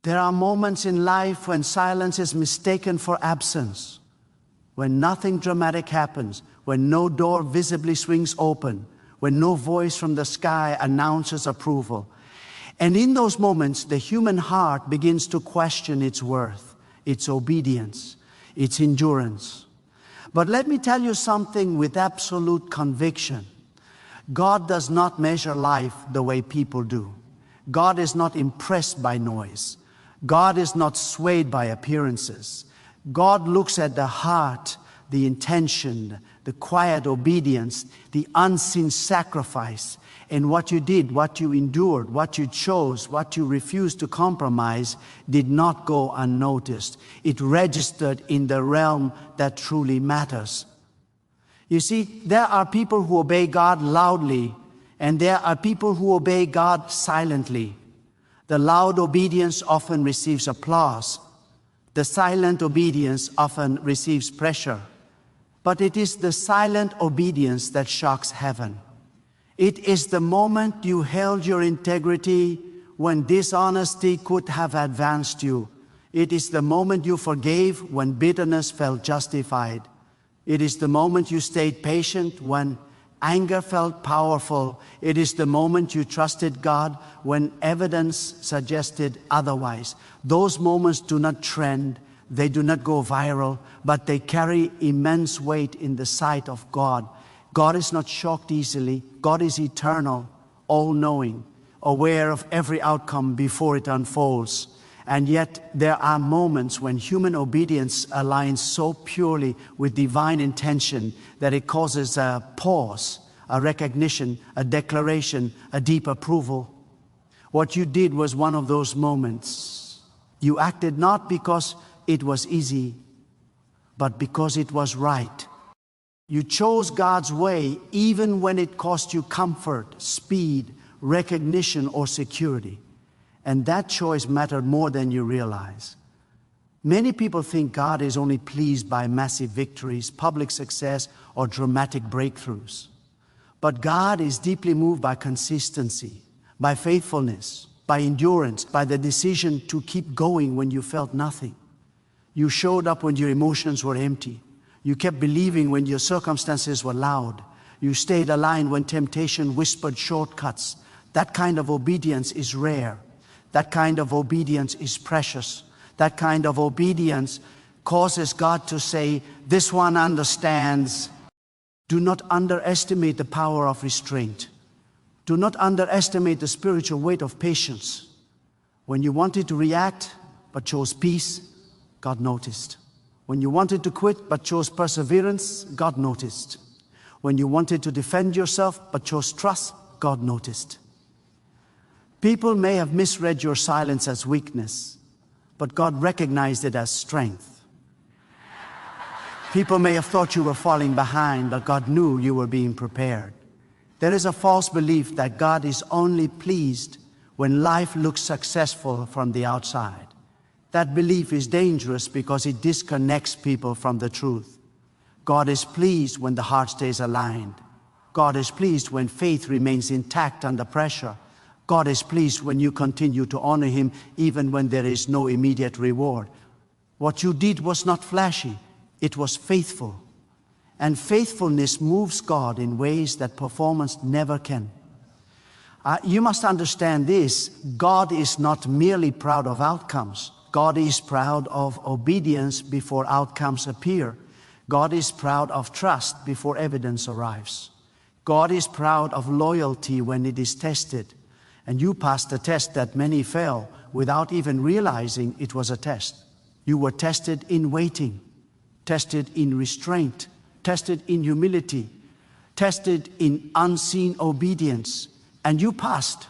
There are moments in life when silence is mistaken for absence, when nothing dramatic happens, when no door visibly swings open, when no voice from the sky announces approval. And in those moments, the human heart begins to question its worth, its obedience, its endurance. But let me tell you something with absolute conviction. God does not measure life the way people do. God is not impressed by noise. God is not swayed by appearances. God looks at the heart, the intention, the quiet obedience, the unseen sacrifice, and what you did, what you endured, what you chose, what you refused to compromise did not go unnoticed. It registered in the realm that truly matters. You see, there are people who obey God loudly, and there are people who obey God silently. The loud obedience often receives applause. The silent obedience often receives pressure. But it is the silent obedience that shocks heaven. It is the moment you held your integrity when dishonesty could have advanced you. It is the moment you forgave when bitterness felt justified. It is the moment you stayed patient when anger felt powerful. It is the moment you trusted God when evidence suggested otherwise. Those moments do not trend, they do not go viral, but they carry immense weight in the sight of God. God is not shocked easily. God is eternal, all-knowing, aware of every outcome before it unfolds. And yet there are moments when human obedience aligns so purely with divine intention that it causes a pause, a recognition, a declaration, a deep approval. What you did was one of those moments. You acted not because it was easy, but because it was right. You chose God's way even when it cost you comfort, speed, recognition, or security. And that choice mattered more than you realize. Many people think God is only pleased by massive victories, public success, or dramatic breakthroughs. But God is deeply moved by consistency, by faithfulness, by endurance, by the decision to keep going when you felt nothing. You showed up when your emotions were empty. You kept believing when your circumstances were loud. You stayed aligned when temptation whispered shortcuts. That kind of obedience is rare. That kind of obedience is precious. That kind of obedience causes God to say, "This one understands." Do not underestimate the power of restraint. Do not underestimate the spiritual weight of patience. When you wanted to react but chose peace, God noticed. When you wanted to quit but chose perseverance, God noticed. When you wanted to defend yourself but chose trust, God noticed. People may have misread your silence as weakness, but God recognized it as strength. People may have thought you were falling behind, but God knew you were being prepared. There is a false belief that God is only pleased when life looks successful from the outside. That belief is dangerous because it disconnects people from the truth. God is pleased when the heart stays aligned. God is pleased when faith remains intact under pressure. God is pleased when you continue to honor Him even when there is no immediate reward. What you did was not flashy, it was faithful. And faithfulness moves God in ways that performance never can. You must understand this: God is not merely proud of outcomes. God is proud of obedience before outcomes appear. God is proud of trust before evidence arrives. God is proud of loyalty when it is tested. And you passed a test that many fail without even realizing it was a test. You were tested in waiting, tested in restraint, tested in humility, tested in unseen obedience, and you passed.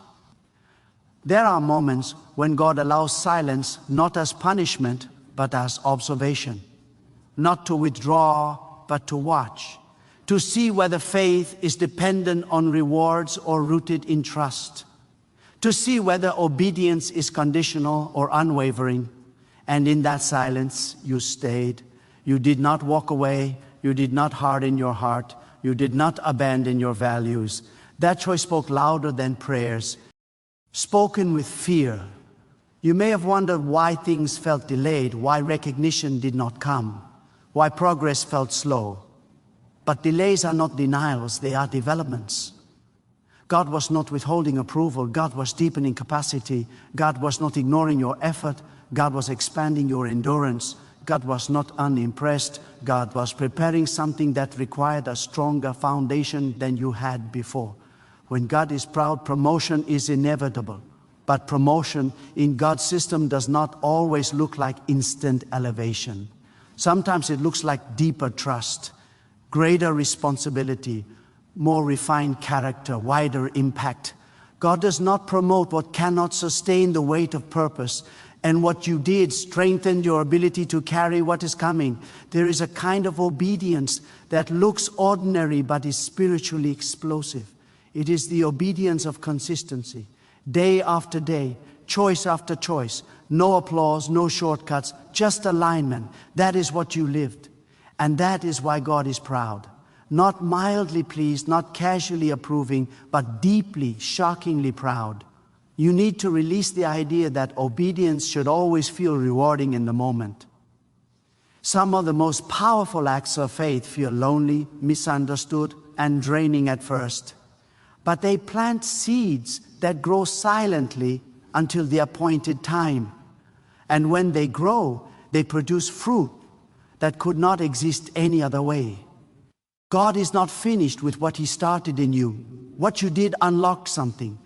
There are moments when God allows silence not as punishment, but as observation. Not to withdraw, but to watch. To see whether faith is dependent on rewards or rooted in trust. To see whether obedience is conditional or unwavering. And in that silence, you stayed. You did not walk away. You did not harden your heart. You did not abandon your values. That choice spoke louder than prayers. Spoken with fear, You may have wondered why things felt delayed, why recognition did not come, why progress felt slow. But delays are not denials, they are developments. God was not withholding approval, God was deepening capacity, God was not ignoring your effort, God was expanding your endurance, God was not unimpressed, God was preparing something that required a stronger foundation than you had before. When God is proud, promotion is inevitable. But promotion in God's system does not always look like instant elevation. Sometimes it looks like deeper trust, greater responsibility, more refined character, wider impact. God does not promote what cannot sustain the weight of purpose, and what you did strengthened your ability to carry what is coming. There is a kind of obedience that looks ordinary but is spiritually explosive. It is the obedience of consistency. Day after day, choice after choice, no applause, no shortcuts, just alignment. That is what you lived. And that is why God is proud. Not mildly pleased, not casually approving, but deeply, shockingly proud. You need to release the idea that obedience should always feel rewarding in the moment. Some of the most powerful acts of faith feel lonely, misunderstood, and draining at first. But they plant seeds that grow silently until the appointed time. And when they grow, they produce fruit that could not exist any other way. God is not finished with what He started in you. What you did unlocked something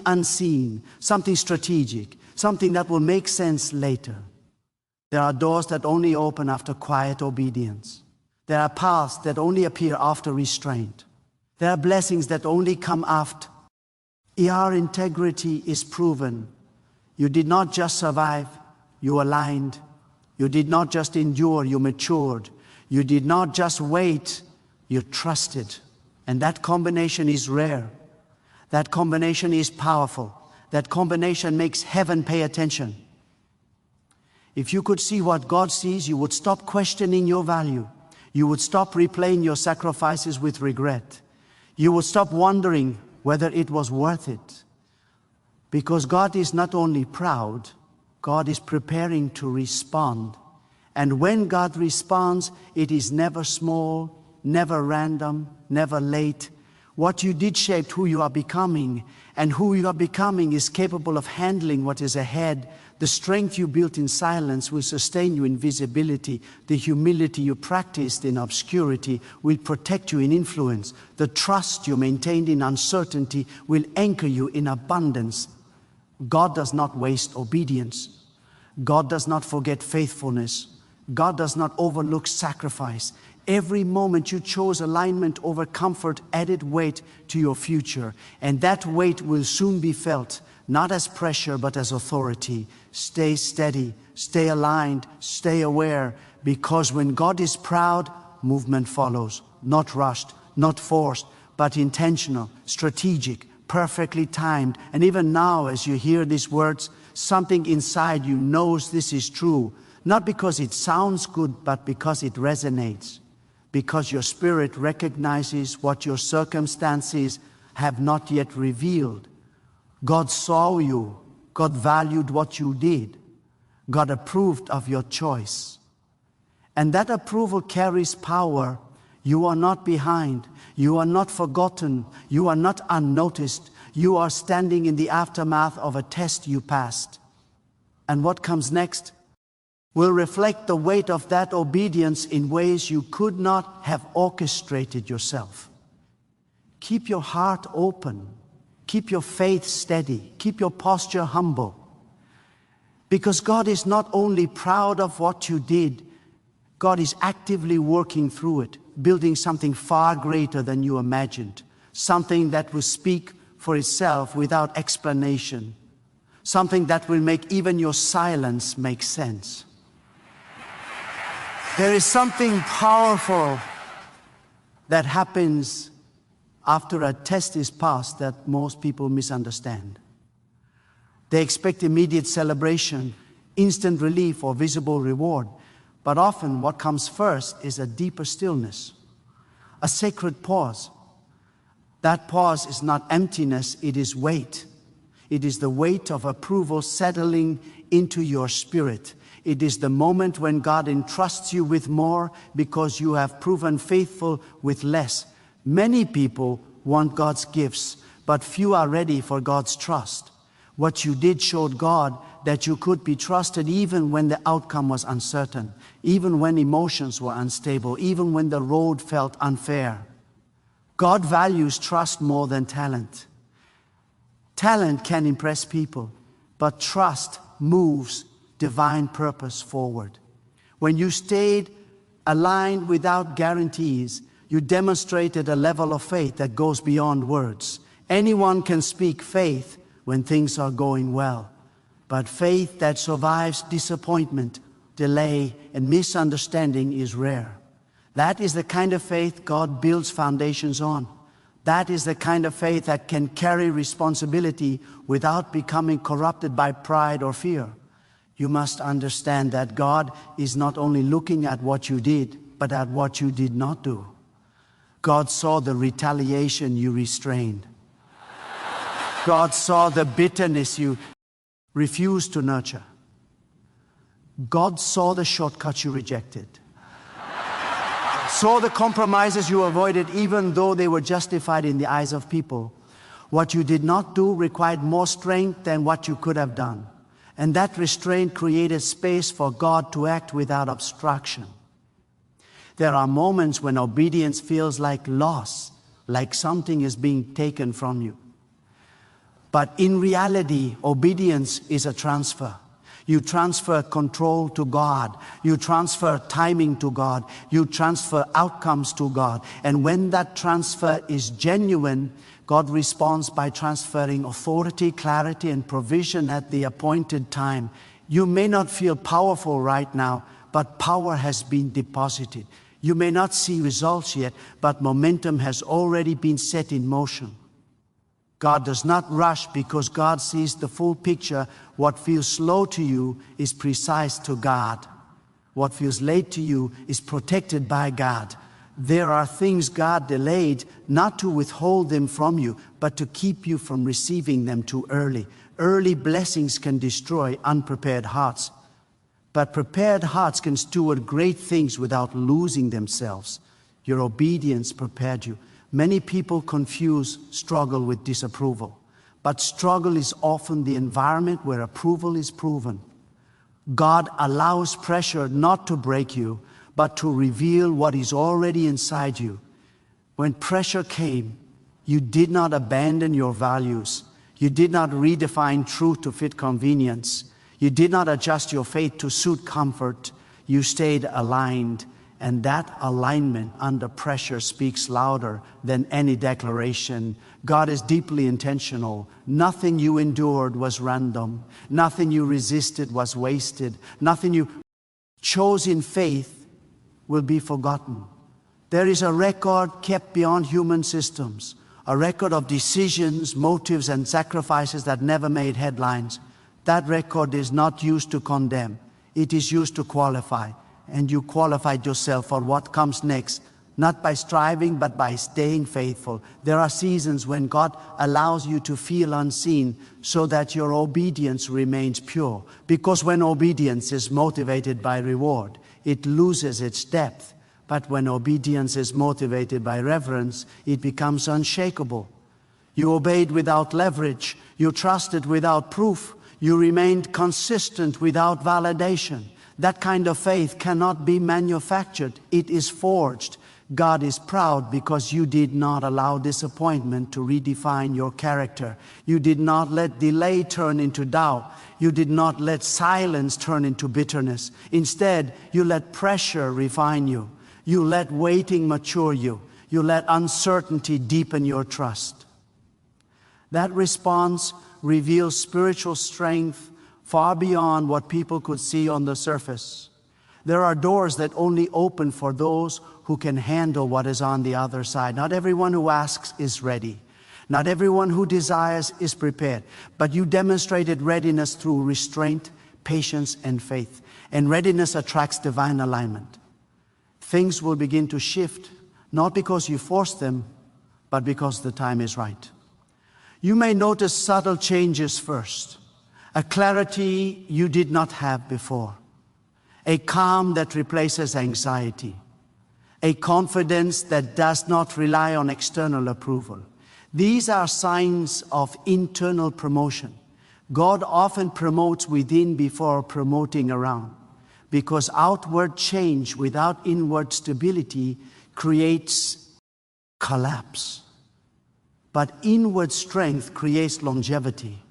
unseen, something strategic, something that will make sense later. There are doors that only open after quiet obedience. There are paths that only appear after restraint. There are blessings that only come after. Your integrity is proven. You did not just survive, you aligned. You did not just endure, you matured. You did not just wait, you trusted. And that combination is rare. That combination is powerful. That combination makes heaven pay attention. If you could see what God sees, you would stop questioning your value. You would stop replaying your sacrifices with regret. You would stop wondering whether it was worth it. Because God is not only proud, God is preparing to respond. And when God responds, it is never small, never random, never late. What you did shaped who you are becoming, and who you are becoming is capable of handling what is ahead. The strength you built in silence will sustain you in visibility. The humility you practiced in obscurity will protect you in influence. The trust you maintained in uncertainty will anchor you in abundance. God does not waste obedience. God does not forget faithfulness. God does not overlook sacrifice. Every moment you chose alignment over comfort added weight to your future, and that weight will soon be felt, not as pressure but as authority. Stay steady, stay aligned, stay aware, because when God is proud, movement follows, not rushed, not forced, but intentional, strategic, perfectly timed. And even now, as you hear these words, something inside you knows this is true, not because it sounds good, but because it resonates. Because your spirit recognizes what your circumstances have not yet revealed. God saw you. God valued what you did. God approved of your choice. And that approval carries power. You are not behind. You are not forgotten. You are not unnoticed. You are standing in the aftermath of a test you passed. And what comes next will reflect the weight of that obedience in ways you could not have orchestrated yourself. Keep your heart open. Keep your faith steady. Keep your posture humble. Because God is not only proud of what you did, God is actively working through it, building something far greater than you imagined, something that will speak for itself without explanation, something that will make even your silence make sense. There is something powerful that happens after a test is passed that most people misunderstand. They expect immediate celebration, instant relief, or visible reward. But often what comes first is a deeper stillness, a sacred pause. That pause is not emptiness, it is weight. It is the weight of approval settling into your spirit. It is the moment when God entrusts you with more because you have proven faithful with less. Many people want God's gifts, but few are ready for God's trust. What you did showed God that you could be trusted even when the outcome was uncertain, even when emotions were unstable, even when the road felt unfair. God values trust more than talent. Talent can impress people, but trust moves divine purpose forward. When you stayed aligned without guarantees, you demonstrated a level of faith that goes beyond words. Anyone can speak faith when things are going well, but faith that survives disappointment, delay, and misunderstanding is rare. That is the kind of faith God builds foundations on. That is the kind of faith that can carry responsibility without becoming corrupted by pride or fear. You must understand that God is not only looking at what you did, but at what you did not do. God saw the retaliation you restrained. God saw the bitterness you refused to nurture. God saw the shortcuts you rejected. Saw the compromises you avoided even though they were justified in the eyes of people. What you did not do required more strength than what you could have done. And that restraint created space for God to act without obstruction. There are moments when obedience feels like loss, like something is being taken from you. But in reality, obedience is a transfer. You transfer control to God. You transfer timing to God. You transfer outcomes to God. And when that transfer is genuine, God responds by transferring authority, clarity, and provision at the appointed time. You may not feel powerful right now, but power has been deposited. You may not see results yet, but momentum has already been set in motion. God does not rush because God sees the full picture. What feels slow to you is precise to God. What feels late to you is protected by God. There are things God delayed not to withhold them from you, but to keep you from receiving them too early. Early blessings can destroy unprepared hearts, but prepared hearts can steward great things without losing themselves. Your obedience prepared you. Many people confuse struggle with disapproval, but struggle is often the environment where approval is proven. God allows pressure not to break you, but to reveal what is already inside you. When pressure came, you did not abandon your values. You did not redefine truth to fit convenience. You did not adjust your faith to suit comfort. You stayed aligned. And that alignment under pressure speaks louder than any declaration. God is deeply intentional. Nothing you endured was random. Nothing you resisted was wasted. Nothing you chose in faith will be forgotten. There is a record kept beyond human systems, a record of decisions, motives, and sacrifices that never made headlines. That record is not used to condemn. It is used to qualify. And you qualified yourself for what comes next, not by striving, but by staying faithful. There are seasons when God allows you to feel unseen so that your obedience remains pure. Because when obedience is motivated by reward, it loses its depth. But when obedience is motivated by reverence, it becomes unshakable. You obeyed without leverage. You trusted without proof. You remained consistent without validation. That kind of faith cannot be manufactured. It is forged. God is proud because you did not allow disappointment to redefine your character. You did not let delay turn into doubt. You did not let silence turn into bitterness. Instead, you let pressure refine you. You let waiting mature you. You let uncertainty deepen your trust. That response reveals spiritual strength far beyond what people could see on the surface. There are doors that only open for those who can handle what is on the other side. Not everyone who asks is ready. Not everyone who desires is prepared. But you demonstrated readiness through restraint, patience, and faith. And readiness attracts divine alignment. Things will begin to shift, not because you forced them, but because the time is right. You may notice subtle changes first, a clarity you did not have before, a calm that replaces anxiety, a confidence that does not rely on external approval. These are signs of internal promotion. God often promotes within before promoting around, because outward change without inward stability creates collapse. But inward strength creates longevity.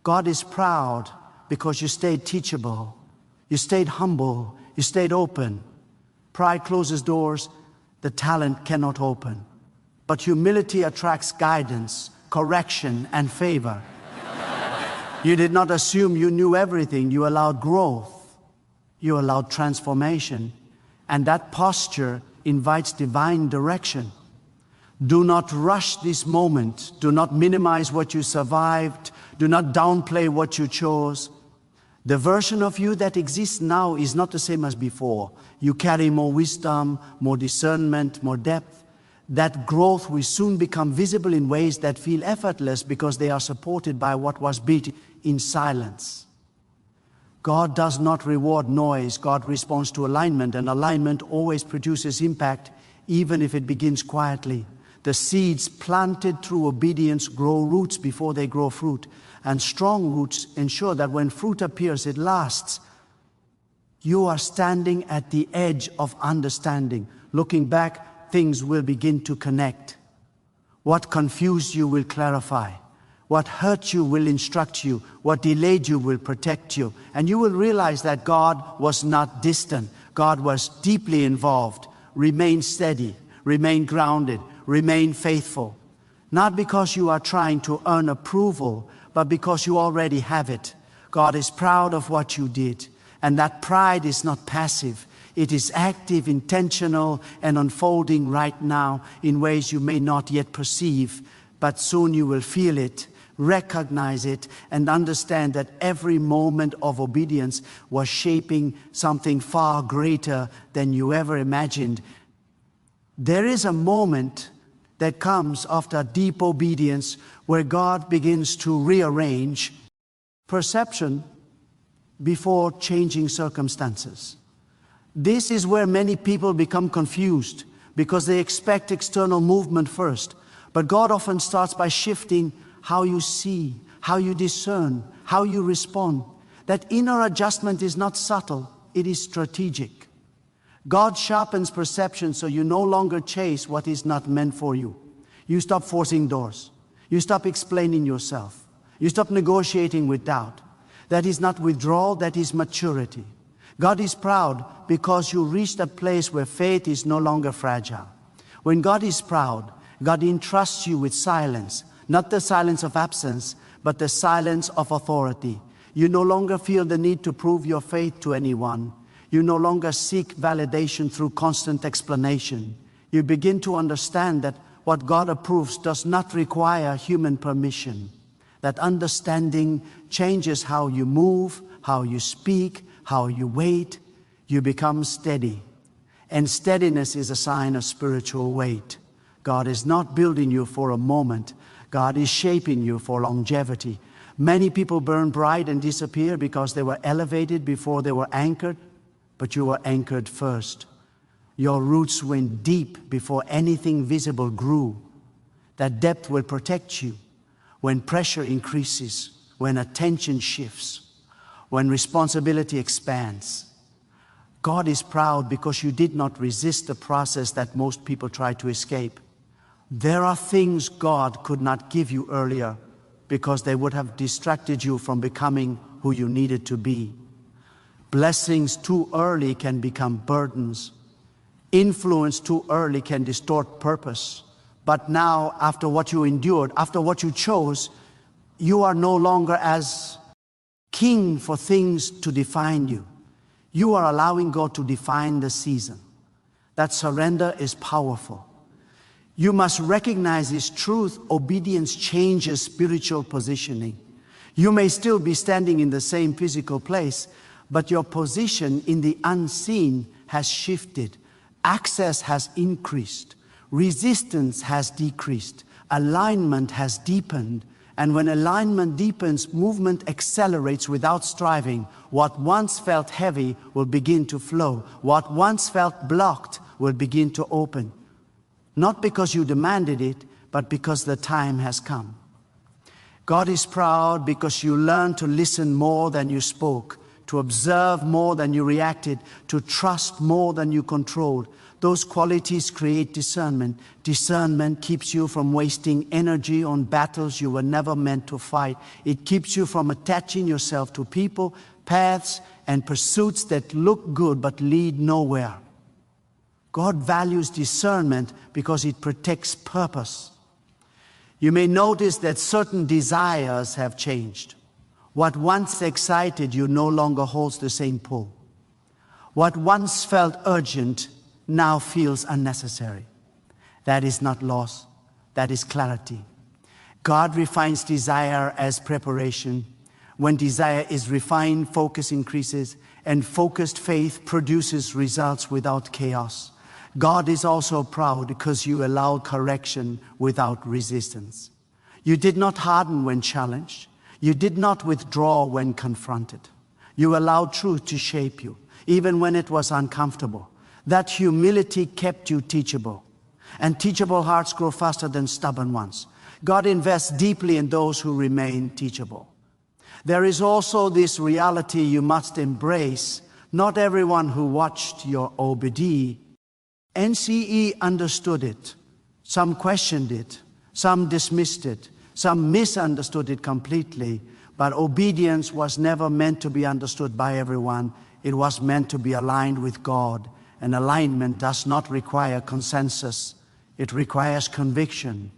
God is proud because you stayed teachable, you stayed humble, you stayed open. Pride closes doors the talent cannot open. But humility attracts guidance, correction, and favor. You did not assume you knew everything. You allowed growth. You allowed transformation. And that posture invites divine direction. Do not rush this moment. Do not minimize what you survived. Do not downplay what you chose. The version of you that exists now is not the same as before. You carry more wisdom, more discernment, more depth. That growth will soon become visible in ways that feel effortless because they are supported by what was built in silence. God does not reward noise. God responds to alignment, and alignment always produces impact, even if it begins quietly. The seeds planted through obedience grow roots before they grow fruit, and strong roots ensure that when fruit appears, it lasts. You are standing at the edge of understanding. Looking back, things will begin to connect. What confused you will clarify. What hurt you will instruct you. What delayed you will protect you. And you will realize that God was not distant. God was deeply involved. Remain steady. Remain grounded. Remain faithful. Not because you are trying to earn approval, but because you already have it. God is proud of what you did. And that pride is not passive. It is active, intentional, and unfolding right now in ways you may not yet perceive, but soon you will feel it, recognize it, and understand that every moment of obedience was shaping something far greater than you ever imagined. There is a moment that comes after deep obedience where God begins to rearrange perception before changing circumstances. This is where many people become confused because they expect external movement first. But God often starts by shifting how you see, how you discern, how you respond. That inner adjustment is not subtle, it is strategic. God sharpens perception so you no longer chase what is not meant for you. You stop forcing doors. You stop explaining yourself. You stop negotiating with doubt. That is not withdrawal, that is maturity. God is proud because you reached a place where faith is no longer fragile. When God is proud, God entrusts you with silence, not the silence of absence, but the silence of authority. You no longer feel the need to prove your faith to anyone. You no longer seek validation through constant explanation. You begin to understand that what God approves does not require human permission. That understanding changes how you move, how you speak, how you wait. You become steady. And steadiness is a sign of spiritual weight. God is not building you for a moment. God is shaping you for longevity. Many people burn bright and disappear because they were elevated before they were anchored, but you were anchored first. Your roots went deep before anything visible grew. That depth will protect you when pressure increases, when attention shifts, when responsibility expands. God is proud because you did not resist the process that most people try to escape. There are things God could not give you earlier because they would have distracted you from becoming who you needed to be. Blessings too early can become burdens. Influence too early can distort purpose. But now, after what you endured, after what you chose, you are no longer as king for things to define you. You are allowing God to define the season. That surrender is powerful. You must recognize this truth. Obedience changes spiritual positioning. You may still be standing in the same physical place, but your position in the unseen has shifted. Access has increased. Resistance has decreased. Alignment has deepened, and when alignment deepens, movement accelerates without striving. What once felt heavy will begin to flow. What once felt blocked will begin to open. Not because you demanded it, but because the time has come. God is proud because you learned to listen more than you spoke, to observe more than you reacted, to trust more than you controlled. Those qualities create discernment. Discernment keeps you from wasting energy on battles you were never meant to fight. It keeps you from attaching yourself to people, paths, and pursuits that look good but lead nowhere. God values discernment because it protects purpose. You may notice that certain desires have changed. What once excited you no longer holds the same pull. What once felt urgent now feels unnecessary. That is not loss, that is clarity. God refines desire as preparation. When desire is refined, focus increases, and focused faith produces results without chaos. God is also proud because you allowed correction without resistance. You did not harden when challenged. You did not withdraw when confronted. You allowed truth to shape you, even when it was uncomfortable. That humility kept you teachable. And teachable hearts grow faster than stubborn ones. God invests deeply in those who remain teachable. There is also this reality you must embrace. Not everyone who watched your OBD NCE understood it. Some questioned it. Some dismissed it. Some misunderstood it completely. But obedience was never meant to be understood by everyone. It was meant to be aligned with God. And alignment does not require consensus. It requires conviction.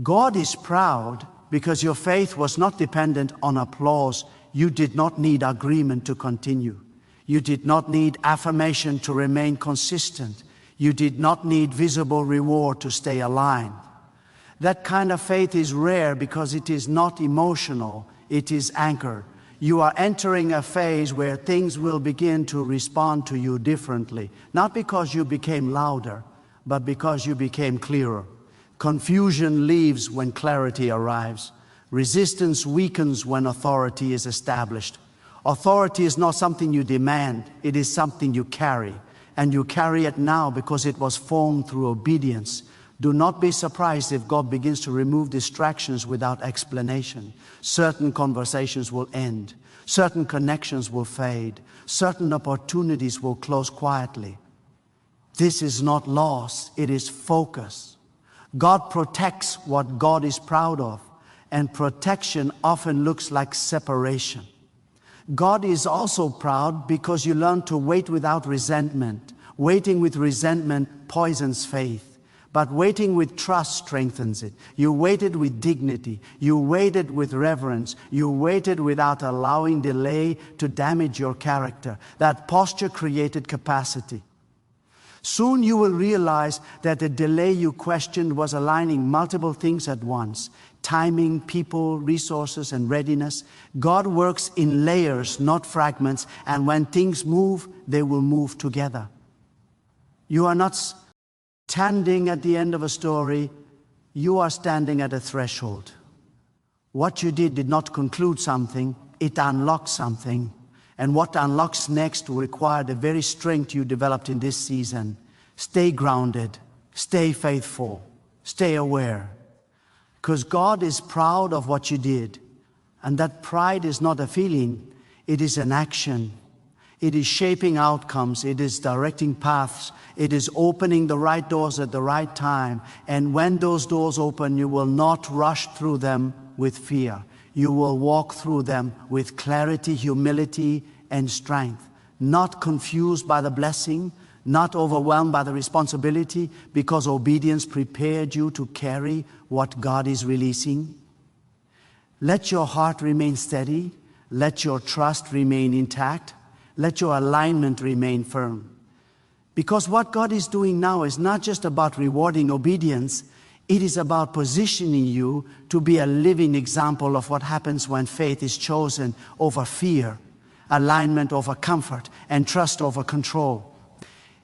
God is proud because your faith was not dependent on applause. You did not need agreement to continue. You did not need affirmation to remain consistent. You did not need visible reward to stay aligned. That kind of faith is rare because it is not emotional, it is anchored. You are entering a phase where things will begin to respond to you differently, not because you became louder, but because you became clearer. Confusion leaves when clarity arrives. Resistance weakens when authority is established. Authority is not something you demand, it is something you carry. And you carry it now because it was formed through obedience. Do not be surprised if God begins to remove distractions without explanation. Certain conversations will end. Certain connections will fade. Certain opportunities will close quietly. This is not loss, it is focus. God protects what God is proud of, and protection often looks like separation. God is also proud because you learn to wait without resentment. Waiting with resentment poisons faith, but waiting with trust strengthens it. You waited with dignity. You waited with reverence. You waited without allowing delay to damage your character. That posture created capacity. Soon you will realize that the delay you questioned was aligning multiple things at once. Timing, people, resources, and readiness. God works in layers, not fragments, and when things move, they will move together. You are not standing at the end of a story, you are standing at a threshold. What you did not conclude something, it unlocked something. And what unlocks next will require the very strength you developed in this season. Stay grounded, stay faithful, stay aware. Because God is proud of what you did. And that pride is not a feeling, it is an action. It is shaping outcomes, it is directing paths, it is opening the right doors at the right time. And when those doors open, you will not rush through them with fear. You will walk through them with clarity, humility, and strength. Not confused by the blessing, not overwhelmed by the responsibility, because obedience prepared you to carry what God is releasing. Let your heart remain steady. Let your trust remain intact. Let your alignment remain firm. Because what God is doing now is not just about rewarding obedience, it is about positioning you to be a living example of what happens when faith is chosen over fear, alignment over comfort, and trust over control.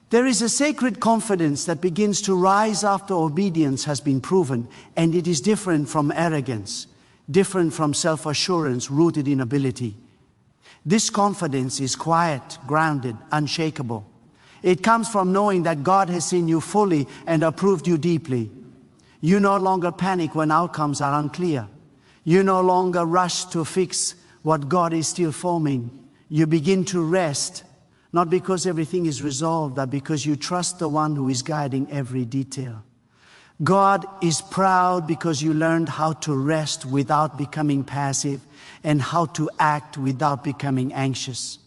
There is a sacred confidence that begins to rise after obedience has been proven, and it is different from arrogance, different from self-assurance rooted in ability. This confidence is quiet, grounded, unshakable. It comes from knowing that God has seen you fully and approved you deeply. You no longer panic when outcomes are unclear. You no longer rush to fix what God is still forming. You begin to rest, not because everything is resolved, but because you trust the one who is guiding every detail. God is proud because you learned how to rest without becoming passive and how to act without becoming anxious.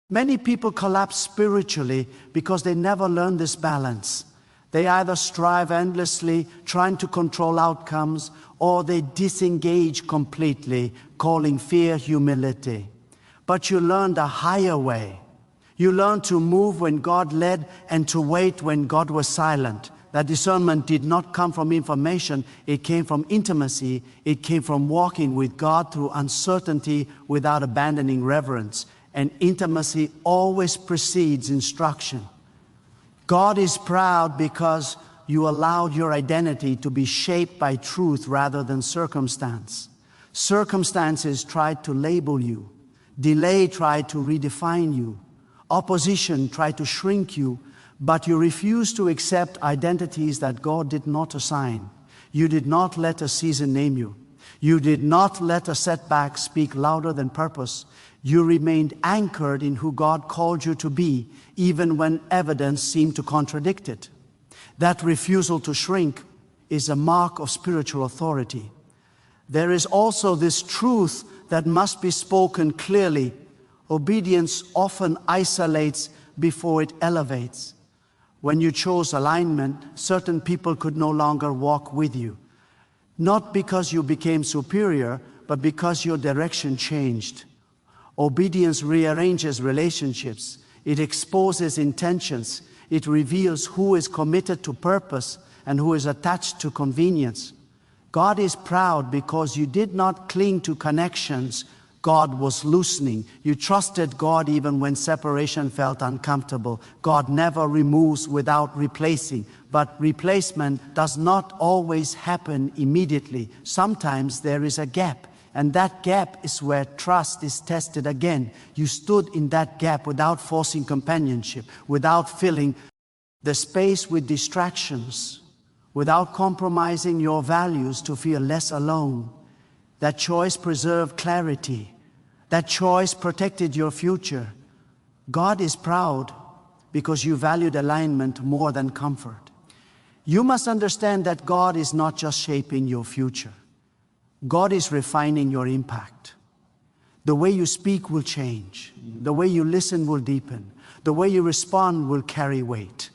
Many people collapse spiritually because they never learn this balance. They either strive endlessly, trying to control outcomes, or they disengage completely, calling fear humility. But you learned a higher way. You learned to move when God led and to wait when God was silent. That discernment did not come from information, it came from intimacy. It came from walking with God through uncertainty without abandoning reverence. And intimacy always precedes instruction. God is proud because you allowed your identity to be shaped by truth rather than circumstance. Circumstances tried to label you. Delay tried to redefine you. Opposition tried to shrink you. But you refused to accept identities that God did not assign. You did not let a season name you. You did not let a setback speak louder than purpose. You remained anchored in who God called you to be, even when evidence seemed to contradict it. That refusal to shrink is a mark of spiritual authority. There is also this truth that must be spoken clearly. Obedience often isolates before it elevates. When you chose alignment, certain people could no longer walk with you. Not because you became superior, but because your direction changed. Obedience rearranges relationships. It exposes intentions. It reveals who is committed to purpose and who is attached to convenience. God is proud because you did not cling to connections. God was loosening. You trusted God even when separation felt uncomfortable. God never removes without replacing. But replacement does not always happen immediately. Sometimes there is a gap. And that gap is where trust is tested again. You stood in that gap without forcing companionship, without filling the space with distractions, without compromising your values to feel less alone. That choice preserved clarity. That choice protected your future. God is proud because you valued alignment more than comfort. You must understand that God is not just shaping your future. God is refining your impact. The way you speak will change. The way you listen will deepen. The way you respond will carry weight.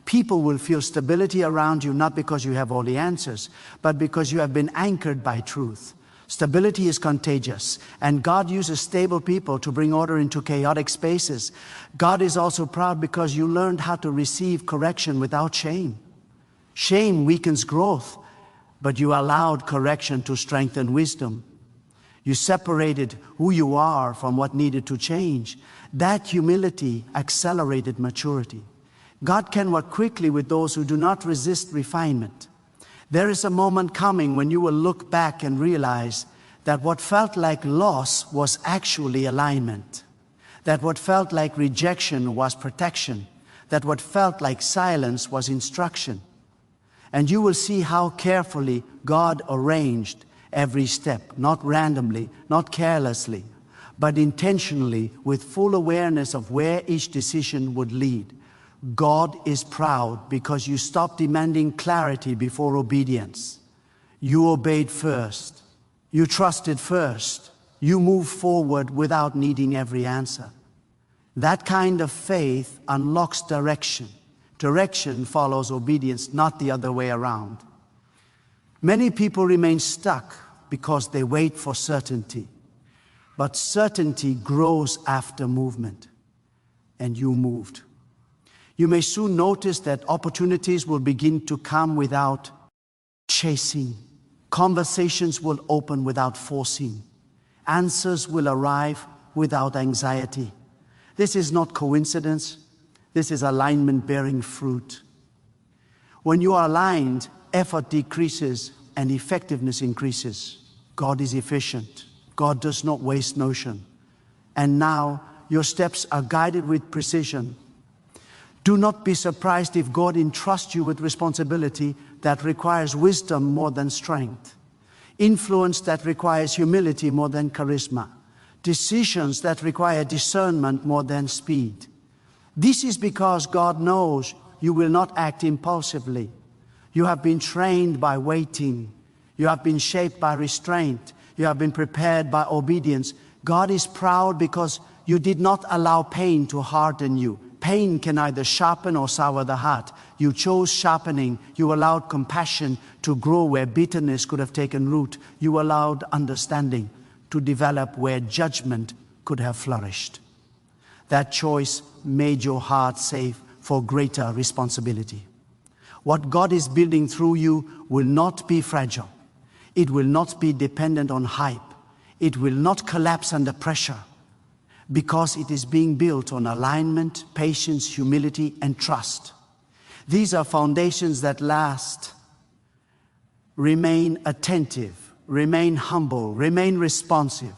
People will feel stability around you not because you have all the answers, but because you have been anchored by truth. Stability is contagious, and God uses stable people to bring order into chaotic spaces. God is also proud because you learned how to receive correction without shame. Shame weakens growth, but you allowed correction to strengthen wisdom. You separated who you are from what needed to change. That humility accelerated maturity. God can work quickly with those who do not resist refinement. There is a moment coming when you will look back and realize that what felt like loss was actually alignment. That what felt like rejection was protection. That what felt like silence was instruction. And you will see how carefully God arranged every step, not randomly, not carelessly, but intentionally, with full awareness of where each decision would lead. God is proud because you stopped demanding clarity before obedience. You obeyed first. You trusted first. You moved forward without needing every answer. That kind of faith unlocks direction. Direction follows obedience, not the other way around. Many people remain stuck because they wait for certainty. But certainty grows after movement. And you moved. You may soon notice that opportunities will begin to come without chasing. Conversations will open without forcing. Answers will arrive without anxiety. This is not coincidence. This is alignment bearing fruit. When you are aligned, effort decreases and effectiveness increases. God is efficient. God does not waste motion. And now your steps are guided with precision. Do not be surprised if God entrusts you with responsibility that requires wisdom more than strength, influence that requires humility more than charisma, decisions that require discernment more than speed. This is because God knows you will not act impulsively. You have been trained by waiting. You have been shaped by restraint. You have been prepared by obedience. God is proud because you did not allow pain to harden you. Pain can either sharpen or sour the heart. You chose sharpening. You allowed compassion to grow where bitterness could have taken root. You allowed understanding to develop where judgment could have flourished. That choice made your heart safe for greater responsibility. What God is building through you will not be fragile. It will not be dependent on hype. It will not collapse under pressure, because it is being built on alignment, patience, humility, and trust. These are foundations that last. Remain attentive, remain humble, remain responsive,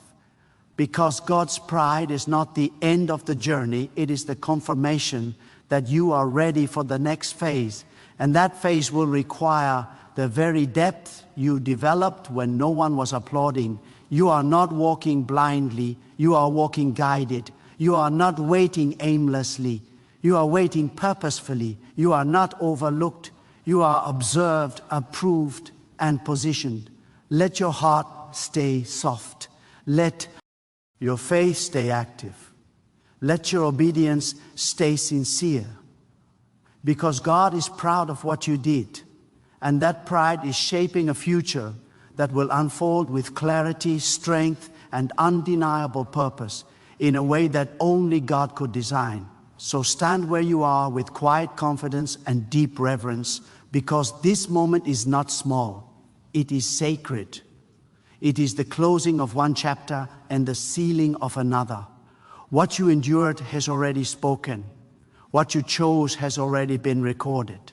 because God's pride is not the end of the journey. It is the confirmation that you are ready for the next phase, and that phase will require the very depth you developed when no one was applauding. You are not walking blindly, you are walking guided. You are not waiting aimlessly, you are waiting purposefully. You are not overlooked, you are observed, approved, and positioned. Let your heart stay soft. Let your faith stay active. Let your obedience stay sincere. Because God is proud of what you did, and that pride is shaping a future that will unfold with clarity, strength, and undeniable purpose in a way that only God could design. So stand where you are with quiet confidence and deep reverence, because this moment is not small. It is sacred. It is the closing of one chapter and the sealing of another. What you endured has already spoken. What you chose has already been recorded.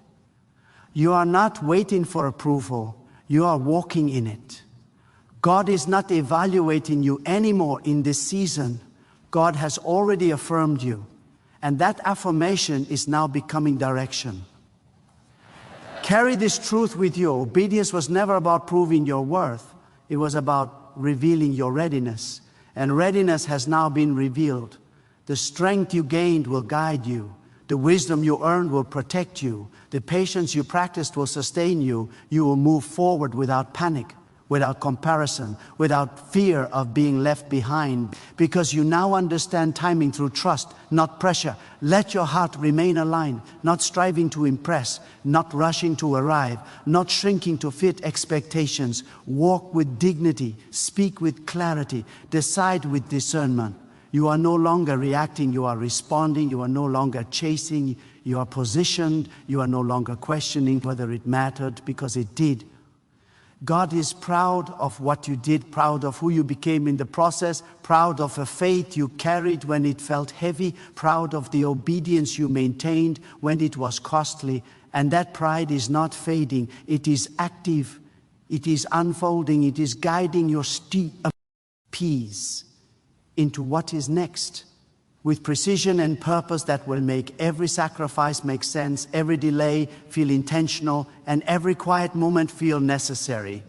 You are not waiting for approval. You are walking in it. God is not evaluating you anymore in this season. God has already affirmed you. And that affirmation is now becoming direction. Carry this truth with you. Obedience was never about proving your worth. It was about revealing your readiness. And readiness has now been revealed. The strength you gained will guide you. The wisdom you earned will protect you. The patience you practiced will sustain you. You will move forward without panic, without comparison, without fear of being left behind, because you now understand timing through trust, not pressure. Let your heart remain aligned, not striving to impress, not rushing to arrive, not shrinking to fit expectations. Walk with dignity, speak with clarity, decide with discernment. You are no longer reacting, you are responding. You are no longer chasing, you are positioned. You are no longer questioning whether it mattered, because it did. God is proud of what you did, proud of who you became in the process, proud of a faith you carried when it felt heavy, proud of the obedience you maintained when it was costly. And that pride is not fading, it is active, it is unfolding, it is guiding your steep peace into what is next, with precision and purpose that will make every sacrifice make sense, every delay feel intentional, and every quiet moment feel necessary.